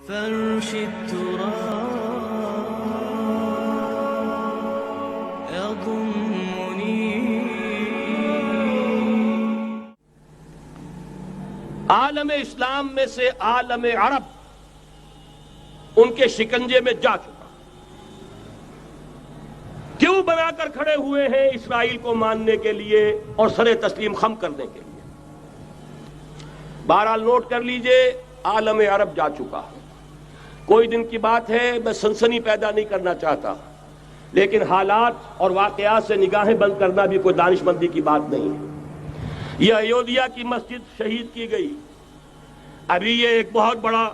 فرش التراب يضمني. عالم اسلام میں سے عالم عرب ان کے شکنجے میں جا چکا. کیوں بنا کر کھڑے ہوئے ہیں اسرائیل کو ماننے کے لیے اور سر تسلیم خم کرنے کے لیے؟ بہرحال نوٹ کر لیجئے، عالم عرب جا چکا. کوئی دن کی بات ہے، میں سنسنی پیدا نہیں کرنا چاہتا، لیکن حالات اور واقعات سے نگاہیں بند کرنا بھی کوئی دانش مندی کی بات نہیں ہے. یہ ایودھیا کی مسجد شہید کی گئی، ابھی یہ ایک بہت بڑا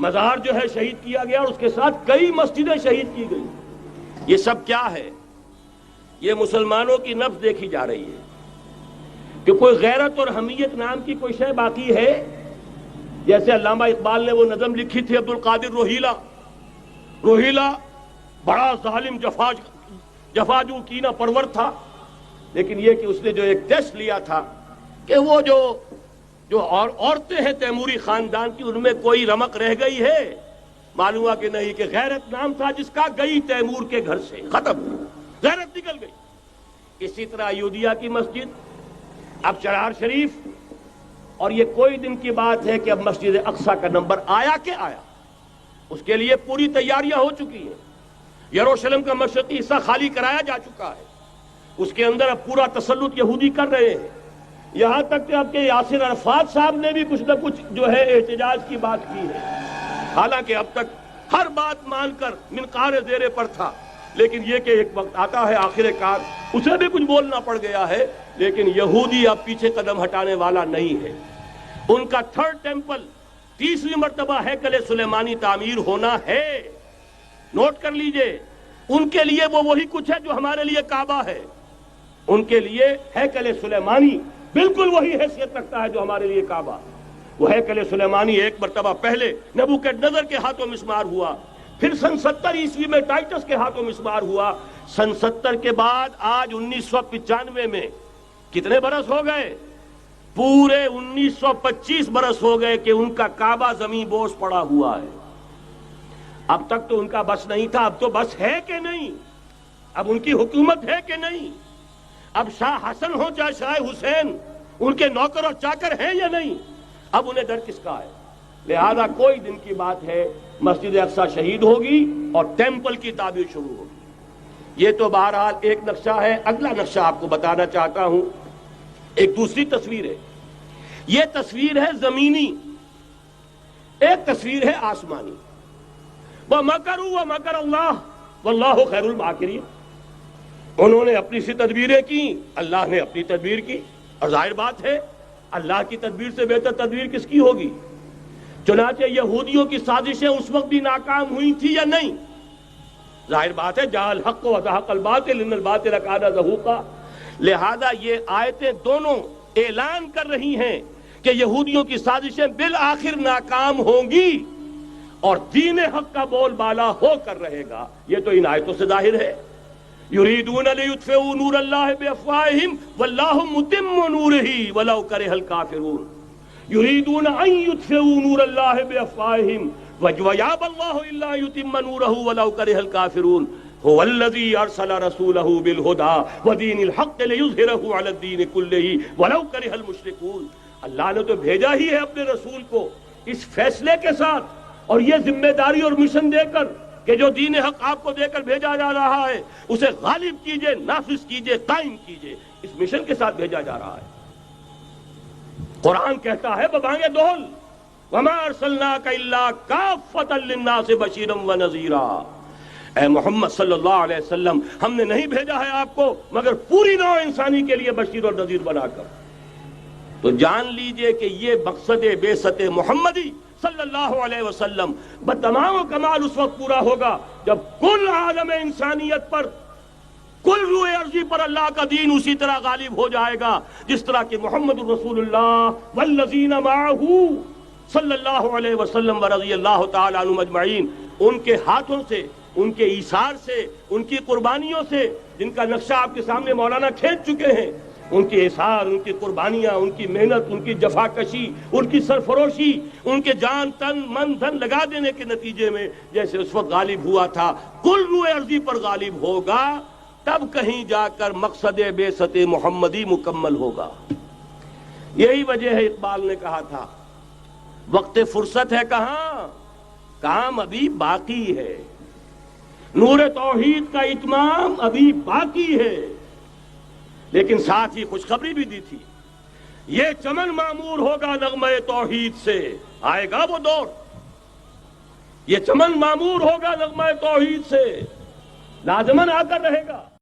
مزار جو ہے شہید کیا گیا، اور اس کے ساتھ کئی مسجدیں شہید کی گئی. یہ سب کیا ہے؟ یہ مسلمانوں کی نفس دیکھی جا رہی ہے کہ کوئی غیرت اور حمیت نام کی کوئی شے باقی ہے. جیسے علامہ اقبال نے وہ نظم لکھی تھی، عبد القادر روہیلا بڑا ظالم جفاجو کینہ پرور تھا، لیکن یہ کہ اس نے جو ایک ٹیسٹ لیا تھا کہ وہ جو عورتیں ہیں تیموری خاندان کی، ان میں کوئی رمق رہ گئی ہے؟ معلوم ہوا کہ نہیں، کہ غیرت نام تھا جس کا گئی تیمور کے گھر سے، ختم، غیرت نکل گئی. اسی طرح ایودھیا کی مسجد، اب چرار شریف، اور یہ کوئی دن کی بات ہے کہ اب مسجد اقصی کا نمبر آیا کہ آیا. اس کے لیے پوری تیاریاں ہو چکی ہیں. یروشلم کا مشرقی حصہ خالی کرایا جا چکا ہے، اس کے اندر اب پورا تسلط یہودی کر رہے ہیں. یہاں تک کہ اب کہ یاسر عرفات صاحب نے بھی کچھ نہ کچھ جو ہے احتجاج کی بات کی ہے، حالانکہ اب تک ہر بات مان کر منقار زیرے پر تھا. لیکن یہ کہ ایک وقت آتا ہے آخر کار اسے بھی کچھ بولنا پڑ گیا ہے. لیکن یہودی اب پیچھے قدم ہٹانے والا نہیں ہے. ان کا تھرڈ ٹیمپل، تیسری مرتبہ ہیکل سلیمانی تعمیر ہونا ہے. نوٹ کر لیجئے، ان کے لیے وہ وہی کچھ ہے جو ہمارے لیے کعبہ ہے. ان کے لیے ہیکل سلیمانی بالکل وہی حیثیت رکھتا ہے جو ہمارے لیے کعبہ. وہ ہیکل سلیمانی ایک مرتبہ پہلے نبوکدنضر کے ہاتھوں مسمار ہوا، پھر سن 70 عیسوی میں ٹائٹس کے ہاتھوں مسمار ہوا. سن 70 کے بعد آج 1995 میں کتنے برس ہو گئے؟ پورے 1925 برس ہو گئے کہ ان کا کعبہ زمین بوس پڑا ہوا ہے. اب تک تو ان کا بس نہیں تھا، اب تو بس ہے کہ نہیں؟ اب ان کی حکومت ہے کہ نہیں؟ اب شاہ حسن ہو چاہے شاہ حسین، ان کے نوکر اور چاکر ہیں یا نہیں؟ اب انہیں ڈر کس کا ہے؟ لہذا کوئی دن کی بات ہے، مسجد اقصی شہید ہوگی اور ٹیمپل کی تعمیر شروع ہوگی. یہ تو بہرحال ایک نقشہ ہے. اگلا نقشہ آپ کو بتانا چاہتا ہوں، ایک دوسری تصویر ہے. یہ تصویر ہے زمینی، ایک تصویر ہے آسمانی. وَمَكَرُوا وَمَكَرَ اللَّهُ وَاللَّهُ خَيْرُ الْمَاكِرِينَ. انہوں نے اپنی سی تدبیریں کی، اللہ نے اپنی تدبیر کی، اور ظاہر بات ہے اللہ کی تدبیر سے بہتر تدبیر کس کی ہوگی؟ چنانچہ یہودیوں کی سازشیں اس وقت بھی ناکام ہوئی تھی یا نہیں؟ ظاہر بات ہے جاء الحق وزهق الباطل ان الباطل کان زهوقا. لہذا یہ آیتیں دونوں اعلان کر رہی ہیں کہ یہودیوں کی سازشیں بالآخر ناکام ہوں گی اور دین حق کا بول بالا ہو کر رہے گا. یہ تو ان آیتوں سے ظاہر ہے. یریدون لیطفئوا نور اللہ بافواہہم واللہ متم نورہ ولو کرہ الکافرون. یریدون ان یطفئوا نور اللہ بافواہہم ویابى اللہ الا یتم نورہ ولو کرہ الکافرون. هو الذی ارسل رسولہ بالہدی ودین الحق لیظہرہ علی الدین کلہ ولو کرہ المشرکون. اللہ نے تو بھیجا ہی ہے اپنے رسول کو اس فیصلے کے ساتھ اور یہ ذمہ داری اور مشن دے کر کہ جو دین حق آپ کو دے کر بھیجا جا رہا ہے اسے غالب کیجئے، نافذ کیجئے، قائم کیجئے. اس مشن کے ساتھ بھیجا جا رہا ہے. قرآن کہتا ہے ببانگ دہل وما ارسلناک الا کافۃ للناس بشیرا ونذیرا. اے محمد صلی اللہ علیہ وسلم، ہم نے نہیں بھیجا ہے آپ کو مگر پوری نوع انسانی کے لیے بشیر اور نذیر بنا کر. تو جان لیجئے کہ یہ مقصد بعثت محمدی صلی اللہ علیہ وسلم بتمام و کمال اس وقت پورا ہوگا جب کل عالم انسانیت پر، کل روئے ارضی پر اللہ کا دین اسی طرح غالب ہو جائے گا جس طرح کہ محمد رسول اللہ والذین معہ صلی اللہ علیہ وسلم ورضی اللہ تعالی عنہم اجمعین، ان کے ہاتھوں سے، ان کے ایثار سے، ان کی قربانیوں سے، جن کا نقشہ آپ کے سامنے مولانا کھینچ چکے ہیں، ان کی احسان، ان کی قربانیاں، ان کی محنت، ان کی جفاکشی، ان کی سرفروشی، ان کے جان تن من دھن لگا دینے کے نتیجے میں جیسے اس وقت غالب ہوا تھا، کل روئے ارضی پر غالب ہوگا، تب کہیں جا کر مقصد بعثت محمدی مکمل ہوگا۔ یہی وجہ ہے اقبال نے کہا تھا وقت فرصت ہے کہاں، کام ابھی باقی ہے، نور توحید کا اتمام ابھی باقی ہے۔ لیکن ساتھ ہی خوشخبری بھی دی تھی، یہ چمن معمور ہوگا نغمہ توحید سے، آئے گا وہ دور، یہ چمن معمور ہوگا نغمہ توحید سے، لازماً آ کر رہے گا۔